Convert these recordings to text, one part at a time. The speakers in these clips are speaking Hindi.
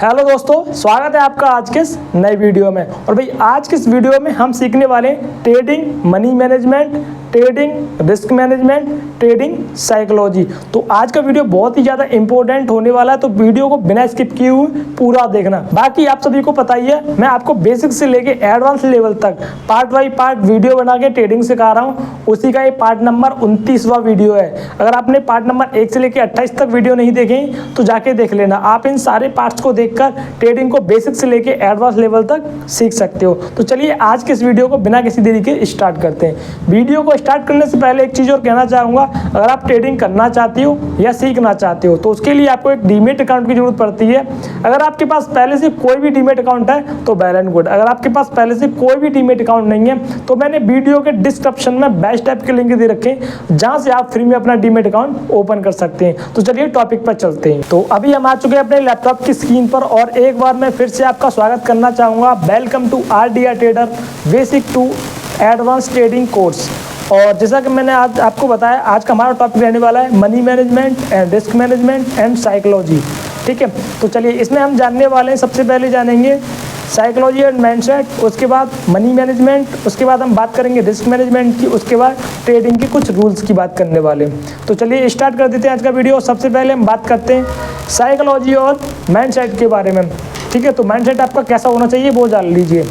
हेलो दोस्तों, स्वागत है आपका आज के इस नए वीडियो में। और भाई आज के इस वीडियो में हम सीखने वाले हैं trading money management, trading risk management, trading psychology. तो आज का वीडियो बहुत ही ज़्यादा इंपॉर्टेंट होने वाला है, तो वीडियो को बिना स्किप किए हुए पूरा देखना। बाकी आप सभी को पता ही है, मैं आपको बेसिक से लेके एडवांस लेवल तक पार्ट बाई पार्ट वीडियो बना के ट्रेडिंग सिखा रहा हूँ। उसी का ये पार्ट नंबर 29वां वीडियो है। अगर आपने पार्ट नंबर 1 से लेकर 28 तक वीडियो नहीं देखे तो जाके देख लेना। आप इन सारे पार्ट्स को देखकर ट्रेडिंग को बेसिक से लेके एडवांस लेवल तक सीख सकते हो। तो चलिए आज के इस वीडियो को बिना किसी देरी के स्टार्ट करते हैं। वीडियो को स्टार्ट करने से पहले एक चीज़ और कहना चाहूँगा, अगर आप ट्रेडिंग करना चाहते हो या सीखना चाहते हो तो उसके लिए आपको एक डीमेट अकाउंट की जरूरत पड़ती है। अगर आपके पास पहले से कोई भी डीमेट अकाउंट है तो वेल एंड गुड। अगर आपके पास पहले से कोई भी डीमेट अकाउंट नहीं है तो मैंने वीडियो के डिस्क्रिप्शन में बेस्ट ऐप के लिंक दे रखे हैं, जहाँ से आप फ्री में अपना डीमेट अकाउंट ओपन कर सकते हैं। तो चलिए टॉपिक पर चलते हैं। तो अभी हम आ चुके हैं अपने लैपटॉप की स्क्रीन पर और एक बार मैं फिर से आपका स्वागत करना चाहूँगा। Welcome to RDR trader basic to advance trading course. और जैसा कि मैंने आज आपको बताया, आज का हमारा टॉपिक रहने वाला है money management and risk management and psychology. ठीक है, तो चलिए इसमें हम जानने वाले हैं, सबसे पहले जानेंगे साइकोलॉजी एंड माइंडसेट, उसके बाद मनी मैनेजमेंट, उसके बाद हम बात करेंगे रिस्क मैनेजमेंट की, उसके बाद ट्रेडिंग की कुछ रूल्स की बात करने वाले हैं। तो चलिए स्टार्ट कर देते हैं आज का वीडियो। सबसे पहले हम बात करते हैं साइकोलॉजी और माइंडसेट के बारे में। ठीक है, तो माइंडसेट आपका कैसा होना चाहिए वो जान लीजिए।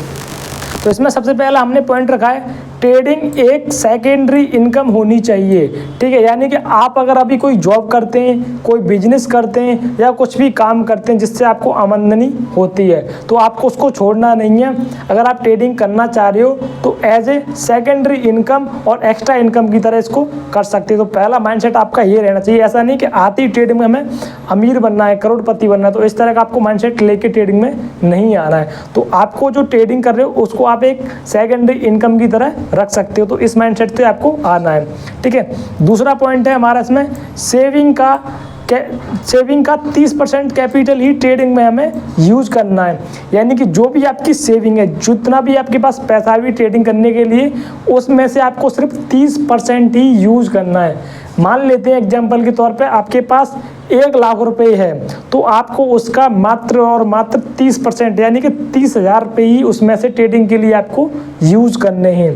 तो इसमें सबसे पहला हमने पॉइंट रखा है, ट्रेडिंग एक सेकेंडरी इनकम होनी चाहिए। ठीक है, यानी कि आप अगर अभी कोई जॉब करते हैं, कोई बिजनेस करते हैं या कुछ भी काम करते हैं जिससे आपको आमदनी होती है तो आपको उसको छोड़ना नहीं है। अगर आप ट्रेडिंग करना चाह रहे हो तो एज ए सेकेंडरी इनकम और एक्स्ट्रा इनकम की तरह इसको कर सकते हो। तो पहला माइंडसेट आपका ये रहना चाहिए। ऐसा नहीं कि आती ट्रेडिंग में हमें अमीर बनना है, करोड़पति बनना है, तो इस तरह का आपको माइंडसेट लेके ट्रेडिंग में नहीं आना है। तो आपको जो ट्रेडिंग कर रहे हो उसको आप एक सेकेंडरी इनकम की तरह रख सकते हो। तो इस माइंडसेट से आपको आना है। ठीक है, दूसरा पॉइंट है हमारा इसमें सेविंग का 30% कैपिटल ही ट्रेडिंग में हमें यूज करना है। यानी कि जो भी आपकी सेविंग है, जितना भी आपके पास पैसा भी ट्रेडिंग करने के लिए, उसमें से आपको सिर्फ 30% ही यूज करना है। मान लेते हैं एग्जांपल के तौर पे आपके पास 1 लाख रुपए है तो आपको उसका मात्र और मात्र 30% यानी कि 30,000 रुपये ही उसमें से ट्रेडिंग के लिए आपको यूज करने हैं।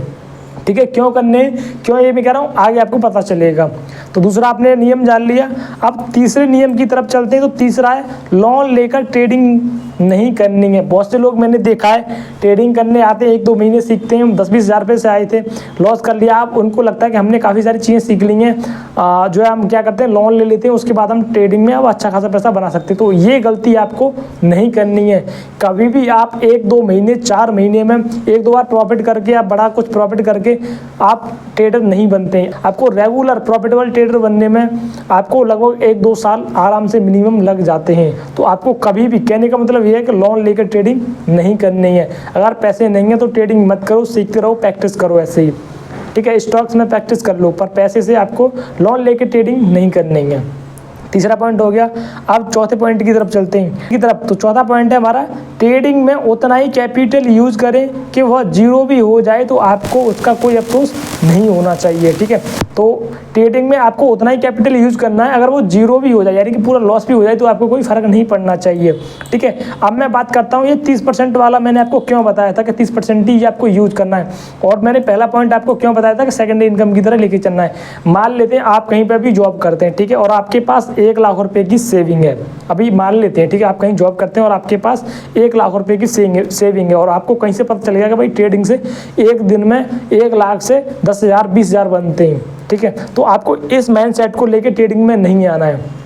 ठीक है, क्यों करने, क्यों ये मैं कह रहा हूँ आगे आपको पता चलेगा। तो दूसरा आपने नियम जान लिया। अब तीसरे नियम की तरफ चलते हैं। तो तीसरा है लोन लेकर ट्रेडिंग नहीं करनी है। बहुत से लोग मैंने देखा है ट्रेडिंग करने आते हैं, 1-2 महीने सीखते हैं, 10-20 हज़ार रुपये से आए थे, लॉस कर लिया। आप उनको लगता है कि हमने काफ़ी सारी चीज़ें सीख ली हैं, जो है हम क्या करते हैं लोन ले लेते हैं, उसके बाद हम ट्रेडिंग में अब अच्छा खासा पैसा बना सकते हैं। तो ये गलती आपको नहीं करनी है। कभी भी आप 1-2 महीने 4 महीने में 1-2 बार प्रॉफिट करके या बड़ा कुछ प्रॉफिट करके आप ट्रेडर नहीं बनते हैं। आपको रेगुलर प्रॉफिटेबल ट्रेडर बनने में आपको लगभग 1-2 साल आराम से मिनिमम लग जाते हैं। तो आपको कभी भी, कहने का मतलब ये है कि लोन लेकर ट्रेडिंग नहीं करनी है। अगर पैसे नहीं है तो ट्रेडिंग मत करो, सीखते रहो, प्रैक्टिस करो ऐसे ही। ठीक है, स्टॉक्स में प्रैक्टिस कर लो, पर पैसे से आपको लोन लेकर ट्रेडिंग नहीं करनी है। तीसरा पॉइंट हो गया। अब चौथे पॉइंट की तरफ चलते हैं तो चौथा पॉइंट है हमारा, ट्रेडिंग में उतना ही कैपिटल यूज करें कि वह जीरो भी हो जाए तो आपको उसका कोई अफसोस नहीं होना चाहिए। ठीक है, तो ट्रेडिंग में आपको उतना ही कैपिटल यूज करना है। अगर वो जीरो भी हो जाए यानी कि पूरा लॉस भी हो जाए तो आपको कोई फर्क नहीं पड़ना चाहिए। ठीक है, अब मैं बात करता हूँ ये 30% वाला मैंने आपको क्यों बताया था कि 30% ही आपको यूज करना है। और मैंने पहला पॉइंट आपको क्यों बताया था कि सेकेंडरी इनकम की तरह लेके चलना है। मान लेते हैं आप कहीं पर भी जॉब करते हैं, ठीक है, और आपके पास 1 लाख रुपए की सेविंग है। अभी मान लेते हैं, ठीक है, आप कहीं जॉब करते हैं और आपके पास 1 लाख रुपए की सेविंग है और आपको कहीं से पता चलेगा कि भाई ट्रेडिंग से एक दिन में 1 लाख से 10,000 20,000 बनते हैं। ठीक है, तो आपको इस माइंडसेट को लेके ट्रेडिंग में नहीं आना है।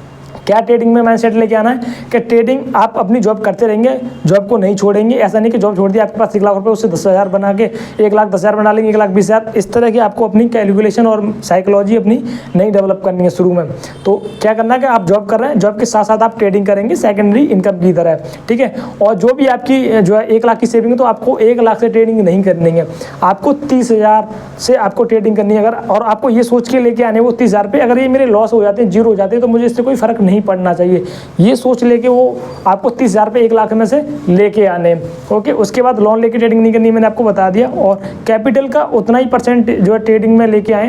क्या ट्रेडिंग में माइंडसेट लेके आना है कि ट्रेडिंग आप अपनी जॉब करते रहेंगे, जॉब को नहीं छोड़ेंगे। ऐसा नहीं कि जॉब छोड़ दी, आपके पास 1 लाख रुपए, उससे 10,000 बना के 1,10,000 बना लेंगे, 1,20,000। इस तरह की आपको अपनी कैलकुलेशन और साइकोलॉजी अपनी नहीं डेवलप करनी है शुरू में। तो क्या करना है कि आप जॉब कर रहे हैं, जॉब के साथ साथ आप ट्रेडिंग करेंगे सेकेंडरी इनकम की तरह। ठीक है, और जो भी आपकी जो है 1 लाख की सेविंग है तो आपको 1 लाख से ट्रेडिंग नहीं करनी है, आपको 30,000 से आपको ट्रेडिंग करनी है। अगर और आपको ये सोच के लेके आने वो 30,000 रुपये, अगर ये मेरे लॉस हो जाते हैं, जीरो हो जाते हैं, तो मुझे इससे कोई फर्क नहीं पड़ना चाहिए। ये सोच लेके वो आपको 30,000 रुपये 1 लाख में से लेके आने। ओके, उसके बाद लोन लेके ट्रेडिंग नहीं करनी, मैंने आपको बता दिया। और कैपिटल का उतना ही % जो है ट्रेडिंग में लेके आए,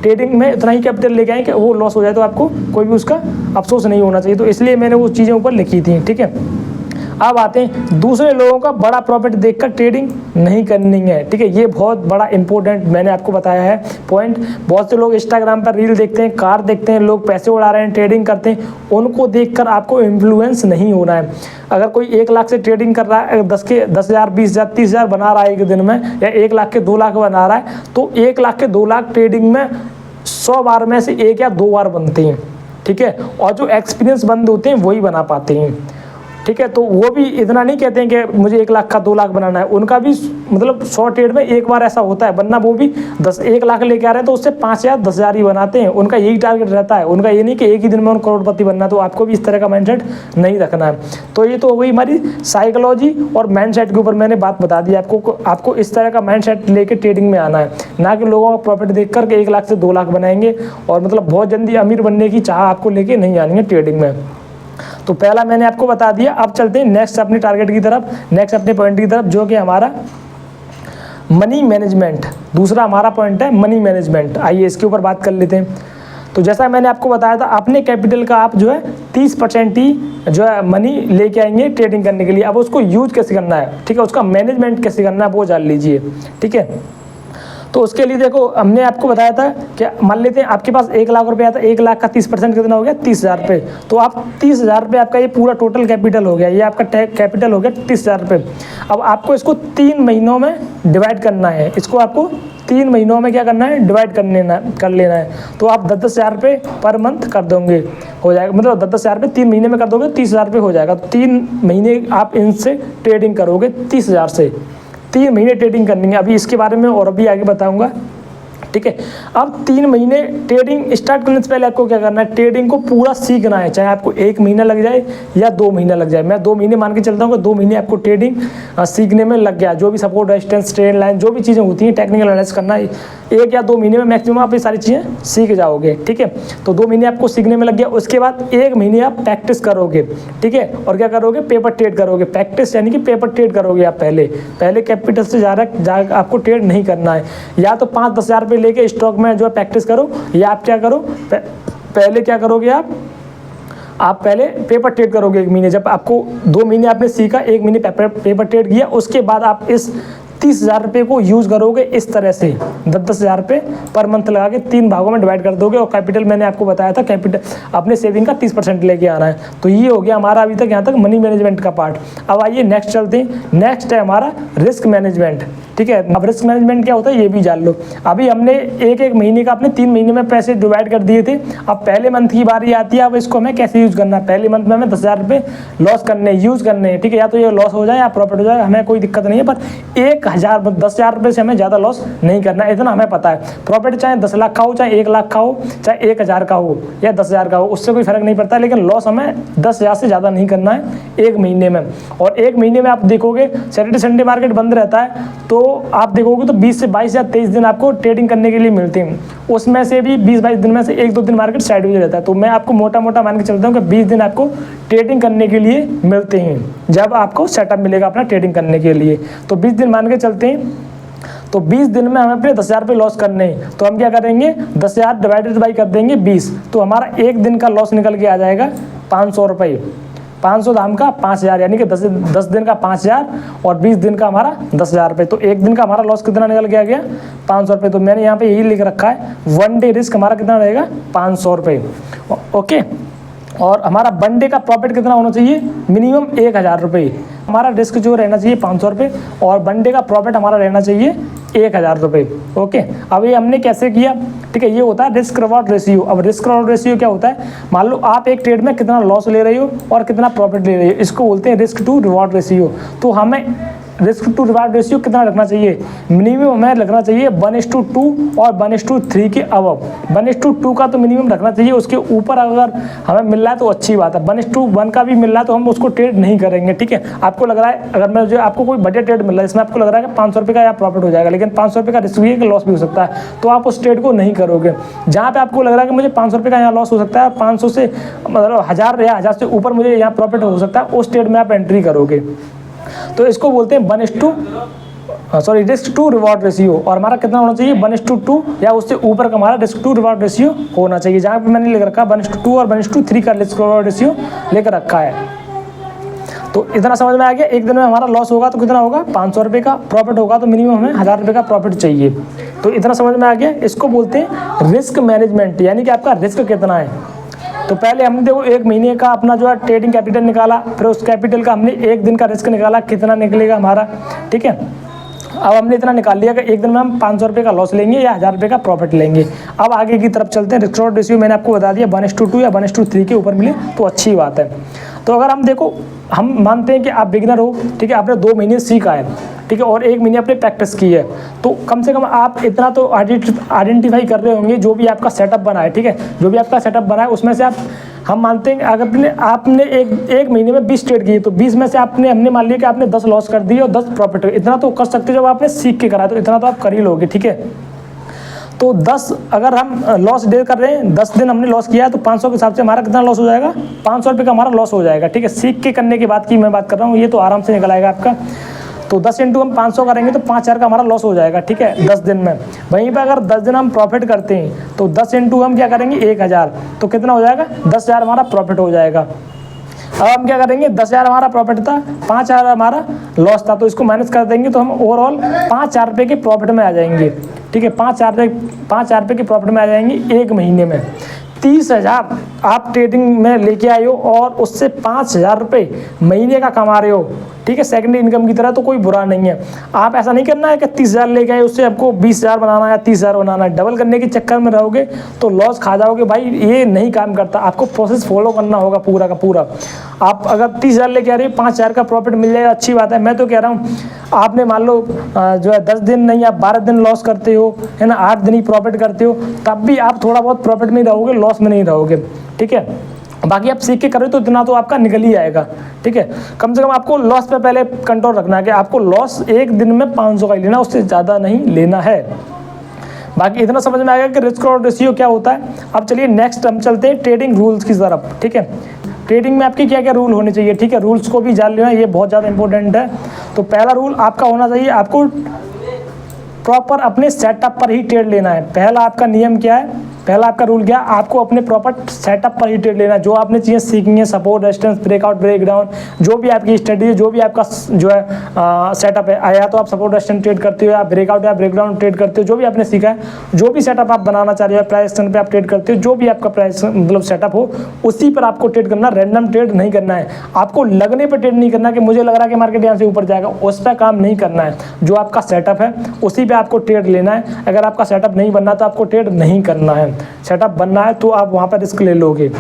ट्रेडिंग में उतना ही कैपिटल लेके आए कि वो लॉस हो जाए तो आपको कोई भी उसका अफसोस नहीं होना चाहिए। तो इसलिए मैंने वो चीज़ें ऊपर लिखी थी। ठीक है, अब आते हैं दूसरे लोगों का बड़ा प्रॉफिट देखकर ट्रेडिंग नहीं करनी है, ठीक है। ये बहुत बड़ा इंपॉर्टेंट मैंने आपको बताया है पॉइंट। बहुत से लोग इंस्टाग्राम पर रील देखते हैं, कार देखते हैं, लोग पैसे उड़ा रहे हैं, ट्रेडिंग करते हैं, उनको देखकर आपको इन्फ्लुएंस नहीं होना है। अगर कोई 1 लाख से ट्रेडिंग कर रहा है, 10,000 20,000 30,000 बना रहा है एक दिन में, या 1 लाख के 2 लाख बना रहा है, तो 1 लाख के 2 लाख ट्रेडिंग में 100 बार में से 1 या 2 बार बनते हैं, ठीक है। और जो एक्सपीरियंस बंद होते हैं वही बना पाते हैं, ठीक है। तो वो भी इतना नहीं कहते हैं कि मुझे 1 लाख का 2 लाख बनाना है, उनका भी मतलब 100 ट्रेड में 1 बार ऐसा होता है, वरना वो भी 1 लाख लेके आ रहे हैं तो उससे 5,000 10,000 ही बनाते हैं। उनका यही टारगेट रहता है, उनका ये नहीं कि एक ही दिन में उनको करोड़पति बनना है। तो आपको भी इस तरह का माइंडसेट नहीं रखना है। तो ये तो हो गई हमारी साइकोलॉजी और माइंडसेट के ऊपर मैंने बात बता दी आपको इस तरह का माइंडसेट लेके ट्रेडिंग में आना है, ना कि लोगों का प्रॉफिट देख करके 1 लाख से 2 लाख बनाएंगे और मतलब बहुत जल्दी अमीर बनने की चाह आपको लेके नहीं आनी है ट्रेडिंग में। तो पहला मैंने आपको बता दिया। अब चलते हैं नेक्स्ट अपने टारगेट की तरफ, नेक्स्ट अपने पॉइंट की तरफ, जो कि हमारा मनी मैनेजमेंट। दूसरा हमारा पॉइंट है मनी मैनेजमेंट। आइए इसके ऊपर बात कर लेते हैं। तो जैसा मैंने आपको बताया था, अपने कैपिटल का आप जो है 30% ही जो है मनी लेके आएंगे ट्रेडिंग करने के लिए। अब उसको यूज कैसे करना है, ठीक है, उसका मैनेजमेंट कैसे करना है वो जान लीजिए, ठीक है। तो उसके लिए देखो, हमने आपको बताया था कि मान लेते हैं आपके पास 1 लाख रुपये आता है, 1 लाख का 30% कितना हो गया, 30,000 रुपये। तो आप 30,000 रुपये आपका ये पूरा टोटल कैपिटल हो गया, ये आपका कैपिटल हो गया 30,000 रुपये। अब आपको इसको 3 महीनों में डिवाइड करना है, इसको आपको 3 महीनों में क्या करना है, डिवाइड कर लेना है। तो आप 10,000 रुपये पर मंथ कर दोगे, हो जाएगा, मतलब 10,000 रुपये 3 महीने में कर दोगे, 30,000 रुपये हो जाएगा। तो 3 महीने आप इनसे ट्रेडिंग करोगे 30,000 से, 3 महीने ट्रेडिंग करनी है। अभी इसके बारे में और भी आगे बताऊंगा, ठीक है। अब 3 महीने ट्रेडिंग स्टार्ट करने से पहले आपको क्या करना है, ट्रेडिंग को पूरा सीखना है, चाहे आपको 1 महीना लग जाए या 2 महीना लग जाए। मैं 2 महीने मान के चलता हूँ कि 2 महीने आपको ट्रेडिंग सीखने में लग गया। जो भी सपोर्ट रेजिस्टेंस ट्रेंड लाइन जो भी चीज़ें होती हैं टेक्निकल एनालिसिस करना, 1 या 2 महीने में मैक्सिमम आप ये सारी चीज़ें सीख जाओगे, ठीक है। तो 2 महीने आपको सीखने में लग गया। उसके बाद 1 महीने आप प्रैक्टिस करोगे, ठीक है। और क्या करोगे, पेपर ट्रेड करोगे। प्रैक्टिस यानी कि पेपर ट्रेड करोगे आप पहले कैपिटल से ज़्यादा आपको ट्रेड नहीं करना है। या तो 5-10 हज़ार रुपये लेके स्टॉक में जो है प्रैक्टिस करो, या आप क्या करो, पहले क्या करोगे, आप पहले पेपर ट्रेड करोगे 1 महीने। जब आपको 2 महीने आपने सीखा, 1 महीने पेपर ट्रेड किया, उसके बाद आप इस 30,000 रुपये को यूज़ करोगे इस तरह से, 10,000 रुपये पर मंथ लगा के 3 भागों में डिवाइड कर दोगे। और कैपिटल मैंने आपको बताया था, कैपिटल अपने सेविंग का 30% लेके आना है। तो ये हो गया हमारा अभी तक यहाँ तक मनी मैनेजमेंट का पार्ट। अब आइए नेक्स्ट चलते हैं। नेक्स्ट है हमारा रिस्क मैनेजमेंट, ठीक है। अब रिस्क मैनेजमेंट क्या होता है ये भी जान लो। अभी हमने एक महीने का अपने 3 महीने में पैसे डिवाइड कर दिए थे। अब पहले मंथ की बारी आती है, अब इसको हमें कैसे यूज़ करना है। पहले मंथ में हमें 10,000 रुपये लॉस करने यूज़ करने हैं, ठीक है। या तो ये लॉस हो जाए या प्रॉफिट हो जाए, हमें कोई दिक्कत नहीं है, पर 10,000 रुपये से हमें ज़्यादा लॉस नहीं करना है, इतना हमें पता है। प्रॉफिट चाहे 10 लाख का हो, चाहे 1 लाख का हो, चाहे 1,000 का हो या 10,000 का हो, उससे कोई फर्क नहीं पड़ता। लेकिन लॉस हमें 10,000 से ज़्यादा नहीं करना है 1 महीने में। और 1 महीने में आप देखोगे सैटरडे संडे मार्केट बंद रहता है, तो आप देखोगे तो 20 से 22 या 23 दिन आपको ट्रेडिंग करने के लिए मिलते हैं। उसमें से भी 20-22 दिन में से 1-2 दिन मार्केट साइडवेज रहता है। तो मैं आपको मोटा मोटा मान के चलता हूँ कि 20 दिन आपको ट्रेडिंग करने के लिए मिलते हैं, जब आपको सेटअप मिलेगा अपना ट्रेडिंग करने के लिए। तो 20 दिन मान के चलते हैं। तो 20 दिन में हमें अपने 10,000 रुपये लॉस करने हैं। तो हम क्या करेंगे, 10,000 डिवाइडेड बाई कर देंगे 20, तो हमारा 1 दिन का लॉस निकल के आ जाएगा 500 रुपये। 500 दाम का 5,000, यानी कि 10 दिन का 5,000 और 20 दिन का हमारा 10,000 रुपये। तो 1 दिन का हमारा लॉस कितना निकल के आ गया, 500 रुपये। तो मैंने यहाँ पे यही लिख रखा है, 1 डे रिस्क हमारा कितना रहेगा, 500 रुपये, ओके। और हमारा 1 डे का प्रॉफिट कितना होना चाहिए, मिनिमम 1,000 रुपये। हमारा रिस्क जो रहना चाहिए 500 रुपये, और 1 डे का प्रॉफिट हमारा रहना चाहिए 1,000 रुपये, ओके। अब ये हमने कैसे किया, ठीक है। ये होता है रिस्क रिवॉर्ड रेशियो। अब रिस्क रिवॉर्ड रेशियो क्या होता है, मान लो आप एक ट्रेड में कितना लॉस ले रही हो और कितना प्रॉफिट ले रही हो, इसको बोलते हैं रिस्क टू रिवॉर्ड रेशियो। तो हमें रिस्क टू रिवार्ड रेशियो कितना रखना चाहिए, मिनिमम हमें रखना चाहिए 1:2 और 1:3 के अबव। 1:2 का तो मिनिमम रखना चाहिए, उसके ऊपर अगर हमें मिल रहा है तो अच्छी बात है। 1:1 का भी मिल रहा है तो हम उसको ट्रेड नहीं करेंगे, ठीक है। आपको लग रहा है, अगर मैं जो आपको कोई बढ़िया ट्रेड मिल रहा है इसमें आपको लग रहा है कि 500 रुपये का या प्रॉफिट हो जाएगा, लेकिन 500 रुपये का रिस्क भी है कि लॉस भी हो सकता है, तो आप उस ट्रेड को नहीं करोगे। जहाँ पे आपको लग रहा है कि मुझे 500 रुपये का यहाँ लॉस हो सकता है, 500 से मतलब 1,000 या 1,000 से ऊपर मुझे यहाँ प्रॉफिट हो सकता है, उस ट्रेड में आप एंट्री करोगे। तो इसको बोलते हैं रिस्क टू रिवॉर्ड रेशियो। और हमारा कितना होना चाहिए, 1:2 या उससे ऊपर का हमारा रिस्क टू रिवॉर्ड रेशियो होना चाहिए। जहाँ पे मैंने लिख रखा है 1:2 और 1:3 का रिस्क रिवॉर्ड रेशियो लेकर रखा है, तो इतना समझ में आ गया। एक दिन में हमारा लॉस होगा तो कितना होगा, 500 रुपये का। प्रॉफिट होगा तो मिनिमम हमें 1000 रुपये का प्रॉफिट चाहिए। तो इतना समझ में आ गया। इसको बोलते हैं रिस्क मैनेजमेंट, यानी कि आपका रिस्क कितना है। तो पहले हमने देखो 1 महीने का अपना जो है ट्रेडिंग कैपिटल निकाला, फिर उस कैपिटल का हमने 1 दिन का रिस्क निकाला, कितना निकलेगा हमारा, ठीक है। अब हमने इतना निकाल लिया कि एक दिन में हम 500 रुपये का लॉस लेंगे या 1000 रुपये का प्रॉफिट लेंगे। अब आगे की तरफ चलते हैं। रिस्क रिवॉर्ड रेशियो मैंने आपको बता दिया 1:2 या 1:3 के ऊपर मिले तो अच्छी बात है। तो अगर हम देखो, हम मानते हैं कि आप बिगिनर हो, ठीक है, आपने 2 महीने सीखा है, ठीक है, और 1 महीने आपने प्रैक्टिस की है, तो कम से कम आप इतना तो आइडेंटिफाई कर रहे होंगे जो भी आपका सेटअप बना है, ठीक है, जो भी आपका सेटअप बना है उसमें से आप, हम मानते हैं अगर आपने एक महीने में 20 ट्रेड किए तो 20 में से हमने मान लिया कि आपने 10 लॉस कर दिए और 10 प्रॉफिट। इतना तो कर सकते हो जब आपने सीख के करा, तो इतना तो आप कर ही लोगे, ठीक है। तो 10 अगर हम लॉस डे कर रहे हैं, 10 दिन हमने लॉस किया है, तो 500 के हिसाब से हमारा कितना लॉस हो जाएगा, 500 रुपये का हमारा लॉस हो जाएगा, ठीक है। सीख के करने की बात की मैं बात कर रहा हूँ, ये तो आराम से निकल आएगा आपका। तो 10 इंटू हम 500 करेंगे तो 5000 का हमारा लॉस हो जाएगा, ठीक है, 10 दिन में। वहीं पर अगर 10 दिन हम प्रॉफिट करते हैं तो 10 इंटू हम क्या करेंगे 1000, तो कितना हो जाएगा 10,000 हमारा प्रॉफिट हो जाएगा। अब हम क्या करेंगे, 10,000 हमारा प्रॉफिट था, 5,000 हमारा लॉस था, तो इसको माइनस कर देंगे तो हम ओवरऑल 5,000 रुपये के प्रॉफिट में आ जाएंगे, ठीक है। 5,000 रुपये के प्रॉफिट में आ जाएंगे 1 महीने में। 30,000 आप ट्रेडिंग में लेके आए हो और उससे 5,000 रुपये महीने का कमा रहे हो, ठीक है, सेकेंडरी इनकम की तरह, तो कोई बुरा नहीं है। आप ऐसा नहीं करना है कि 30,000 लेके आए उससे आपको 20,000 बनाना है या 30,000 बनाना है। डबल करने के चक्कर में रहोगे तो लॉस खा जाओगे भाई, ये नहीं काम करता। आपको प्रोसेस फॉलो करना होगा पूरा का पूरा। आप अगर 30,000 लेके आ रहे हो, 5,000 का प्रॉफिट मिल जाएगा, अच्छी बात है। मैं तो कह रहा हूँ आपने मान लो जो है 10 दिन नहीं, आप 12 दिन लॉस करते हो, है ना, 8 दिन ही प्रॉफिट करते हो, तब भी आप थोड़ा बहुत प्रॉफिट में रहोगे, लॉस में नहीं रहोगे, ठीक है। बाकी आप सीख के करोगे तो इतना तो आपका निकल ही आएगा, ठीक है। कम से कम आपको लॉस पे पहले कंट्रोल रखना है कि आपको लॉस एक दिन में 500 का ही लेना, उससे ज़्यादा नहीं लेना है। बाकी इतना समझ में आएगा कि रिस्क रिवॉर्ड रेशियो क्या होता है। अब चलिए नेक्स्ट हम चलते हैं ट्रेडिंग रूल्स की तरफ, ठीक है। ट्रेडिंग में आपके क्या क्या रूल होने चाहिए, ठीक है, रूल्स को भी जान लेना, ये बहुत ज़्यादा इंपॉर्टेंट है। तो पहला रूल आपका होना चाहिए, आपको प्रॉपर अपने सेटअप पर ही ट्रेड लेना है। पहला आपका नियम क्या है, पहला आपका रूल क्या है, आपको अपने प्रॉपर सेटअप पर ही ट्रेड लेना है। जो आपने चीज़ें सीखी हैं, सपोर्ट, रेजिस्टेंस, ब्रेकआउट, ब्रेकडाउन, जो भी आपकी स्टडी है, जो भी आपका जो है सेटअप है, या तो आप सपोर्ट रेजिस्टेंस ट्रेड करते हो या ब्रेकआउट या ब्रेकडाउन ट्रेड करते हो, जो भी आपने सीखा है, जो भी सेटअप आप बनाना चाह रहे हो, प्राइस एक्शन पे आप ट्रेड करते हो, जो भी आपका प्राइस मतलब सेटअप हो, उसी पर आपको ट्रेड करना, रैंडम ट्रेड नहीं करना है। आपको लगने पर ट्रेड नहीं करना कि मुझे लग रहा है कि मार्केट यहाँ से ऊपर जाएगा, उस पर काम नहीं करना है। जो आपका सेटअप है उसी पर आपको ट्रेड लेना है। अगर आपका सेटअप नहीं बनना तो आपको ट्रेड नहीं करना है। सेटअप बनना है तो आप वहाँ पर रिस्क ले लोगे,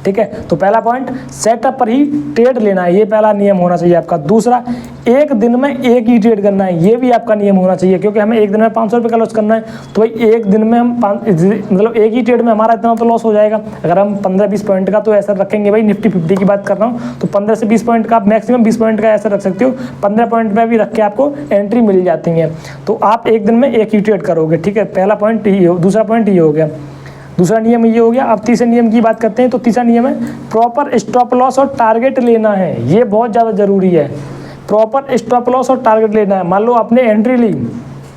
ठीक है। तो पहला पॉइंट, सेटअप पर ही ट्रेड लेना है, ये पहला नियम होना चाहिए आपका। दूसरा, एक दिन में एक ही ट्रेड करना है, ये भी आपका नियम होना चाहिए, क्योंकि हमें एक दिन में 500 रुपये का लॉस करना है, तो भाई एक दिन में हम मतलब एक ही ट्रेड में हमारा इतना तो लॉस हो जाएगा। अगर हम 15-20 पॉइंट का तो ऐसा रखेंगे, भाई निफ्टी 50 की बात कर रहा हूँ, तो 15 से 20 पॉइंट का आप मैक्सिमम 20 पॉइंट का ऐसा रख सकते हो। 15 पॉइंट पर भी रख के आपको एंट्री मिल जाती है, तो आप एक दिन में एक ही ट्रेड करोगे, ठीक है। पहला पॉइंट ये हो, दूसरा पॉइंट ये हो गया, दूसरा नियम ये हो गया। अब तीसरे नियम की बात करते हैं। तो तीसरा नियम है प्रॉपर स्टॉप लॉस और टारगेट लेना है, ये बहुत ज़्यादा ज़रूरी है। प्रॉपर स्टॉप लॉस और टारगेट लेना है। मान लो आपने एंट्री ली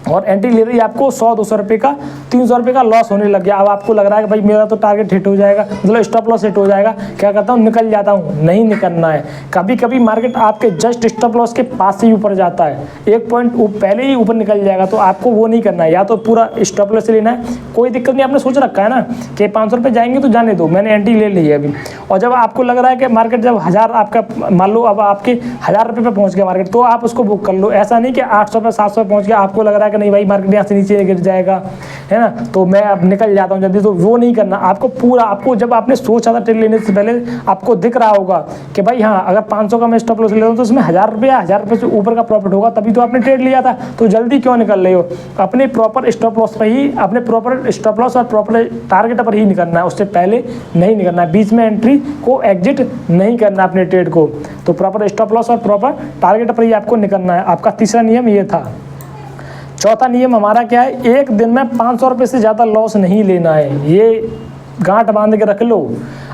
और एंट्री ले रही है आपको 100-200 रुपये का, 300 रुपये का लॉस होने लग गया। अब आपको लग रहा है कि भाई मेरा तो टारगेट हिट हो जाएगा, मतलब स्टॉप लॉस हिट हो जाएगा, क्या करता हूँ निकल जाता हूँ। नहीं निकलना है। कभी कभी मार्केट आपके जस्ट स्टॉप लॉस के पास से ही ऊपर जाता है, एक पॉइंट पहले ही ऊपर निकल जाएगा, तो आपको वो नहीं करना है। या तो पूरा स्टॉप लॉस से लेना है, कोई दिक्कत नहीं, आपने सोच रखा है ना कि 500 रुपये जाएंगे तो जाने दो, मैंने एंट्री ले ली है अभी। और जब आपको लग रहा है कि मार्केट जब 1000 आपका मान लो अब आपके 1000 रुपये पर पहुँच गया मार्केट, तो आप उसको बुक कर लो। ऐसा नहीं कि 800 पे 700 पहुँच गया, आपको लग रहा है कि नहीं भाई मार्केट यहाँ से नीचे गिर जाएगा, है ना, तो मैं अब निकल जाता हूँ जल्दी, तो वो नहीं करना। आपको पूरा, आपको जब आपने सोचा था ट्रेड लेने से पहले आपको दिख रहा होगा कि भाई हाँ अगर 500 का मैं स्टॉप लॉस ले रहा हूँ तो उसमें 1000 रुपये से ऊपर का प्रॉफिट होगा, तभी तो आपने ट्रेड लिया था। तो जल्दी क्यों निकल रहे हो? अपने प्रॉपर स्टॉप लॉस पर ही, अपने प्रॉपर स्टॉप लॉस और प्रॉपर टारगेट पर ही निकलना है, उससे पहले नहीं निकलना है। बीच में एंट्री को एग्जिट नहीं करना अपने ट्रेड को। तो प्रॉपर स्टॉप लॉस और प्रॉपर टारगेट पर ही आपको निकलना है। आपका तीसरा नियम ये था। चौथा नियम हमारा क्या है, एक दिन में 500 रुपये से ज़्यादा लॉस नहीं लेना है। ये गांठ बांध के रख लो।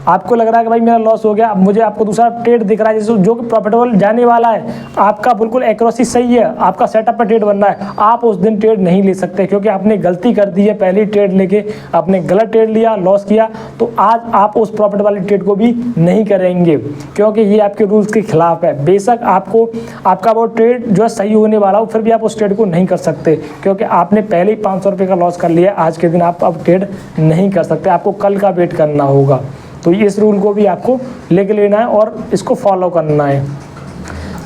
आपको लग रहा है कि भाई मेरा लॉस हो गया, अब मुझे आपको दूसरा ट्रेड दिख रहा है जैसे जो कि प्रॉफिटेबल जाने वाला है, आपका बिल्कुल एक्यूरेसी सही है, आपका सेटअप पर ट्रेड बनना है, आप उस दिन ट्रेड नहीं ले सकते क्योंकि आपने गलती कर दी है। पहली ट्रेड लेके आपने गलत ट्रेड लिया, लॉस किया, तो आज आप उस प्रॉफिट वाली ट्रेड को भी नहीं करेंगे क्योंकि ये आपके रूल्स के खिलाफ है। बेशक आपको आपका वो ट्रेड जो है सही होने वाला हो, फिर भी आप उस ट्रेड को नहीं कर सकते क्योंकि आपने पहले ही 500 रुपये का लॉस कर लिया। आज के दिन आप अब ट्रेड नहीं कर सकते, आपको कल का वेट करना होगा। तो इस रूल को भी आपको लेके लेना है और इसको फॉलो करना है।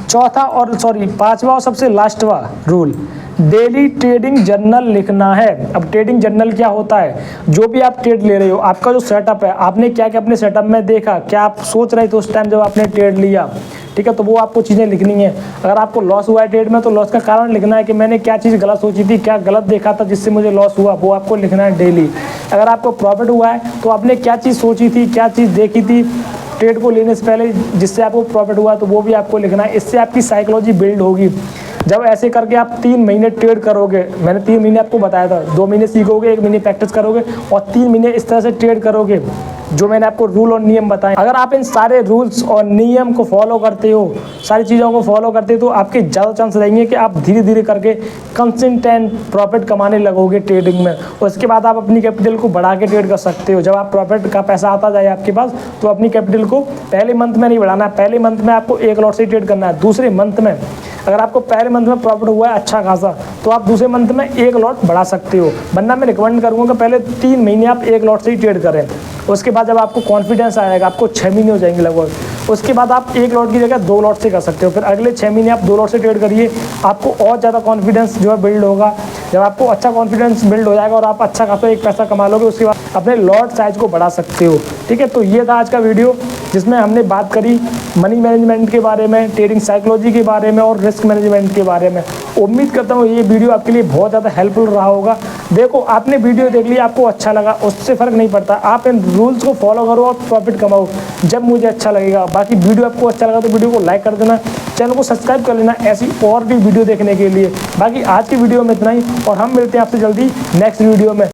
पांचवा और सबसे लास्टवा रूल, डेली ट्रेडिंग जर्नल लिखना है। अब ट्रेडिंग जर्नल क्या होता है, जो भी आप ट्रेड ले रहे हो, आपका जो सेटअप है, आपने क्या क्या अपने सेटअप में देखा, क्या आप सोच रहे थे उस टाइम जब आपने ट्रेड लिया, ठीक है, तो वो आपको चीज़ें लिखनी है। अगर आपको लॉस हुआ है ट्रेड में तो लॉस का कारण लिखना है कि मैंने क्या चीज़ गलत सोची थी, क्या गलत देखा था जिससे मुझे लॉस हुआ, वो आपको लिखना है डेली। अगर आपको प्रॉफिट हुआ है तो आपने क्या चीज़ सोची थी, क्या चीज़ देखी थी ट्रेड को लेने से पहले जिससे आपको प्रॉफिट हुआ, तो वो भी आपको लिखना है। इससे आपकी साइकोलॉजी बिल्ड होगी। जब ऐसे करके आप 3 महीने ट्रेड करोगे, मैंने 3 महीने आपको बताया था, 2 महीने सीखोगे, 1 महीने प्रैक्टिस करोगे और 3 महीने इस तरह से ट्रेड करोगे जो मैंने आपको रूल और नियम बताए। अगर आप इन सारे रूल्स और नियम को फॉलो करते हो, सारी चीज़ों को फॉलो करते हो, तो आपके ज़्यादा चांस रहेंगे कि आप धीरे धीरे करके कंसिस्टेंट प्रॉफिट कमाने लगोगे ट्रेडिंग में। उसके बाद आप अपनी कैपिटल को बढ़ा के ट्रेड कर सकते हो। जब आप प्रॉफिट का पैसा आता जाए आपके पास, तो अपनी कैपिटल को पहले मंथ में नहीं बढ़ाना है। पहले मंथ में आपको 1 लॉट से ट्रेड करना है। दूसरे मंथ में अगर आपको पहले मंथ में प्रॉफिट हुआ है अच्छा खासा, तो आप दूसरे मंथ में 1 लॉट बढ़ा सकते हो। वरना मैं रिकमेंड करूँगा कि पहले 3 महीने आप 1 लॉट से ही ट्रेड करें। उसके बाद जब आपको कॉन्फिडेंस आएगा, आपको 6 महीने हो जाएंगे लगभग, उसके बाद आप 1 लॉट की जगह 2 लॉट से कर सकते हो। फिर अगले 6 महीने आप 2 लॉट से ट्रेड करिए, आपको और ज़्यादा कॉन्फिडेंस जो है बिल्ड होगा। जब आपको अच्छा कॉन्फिडेंस बिल्ड हो जाएगा और आप अच्छा खासा एक पैसा कमा लोगे, उसके बाद अपने लॉट साइज को बढ़ा सकते हो। ठीक है, तो ये था आज का वीडियो जिसमें हमने बात करी मनी मैनेजमेंट के बारे में, ट्रेडिंग साइकोलॉजी के बारे में और रिस्क मैनेजमेंट के बारे में। उम्मीद करता हूँ ये वीडियो आपके लिए बहुत ज़्यादा हेल्पफुल रहा होगा। देखो, आपने वीडियो देख लिया, आपको अच्छा लगा, उससे फ़र्क नहीं पड़ता, आप इन रूल्स को फॉलो करो और प्रॉफिट कमाओ जब मुझे अच्छा लगेगा। बाकी वीडियो आपको अच्छा लगा तो वीडियो को लाइक कर देना, चैनल को सब्सक्राइब कर लेना ऐसी और भी वीडियो देखने के लिए। बाकी आज की वीडियो में इतना ही और हम मिलते हैं आपसे जल्दी नेक्स्ट वीडियो में।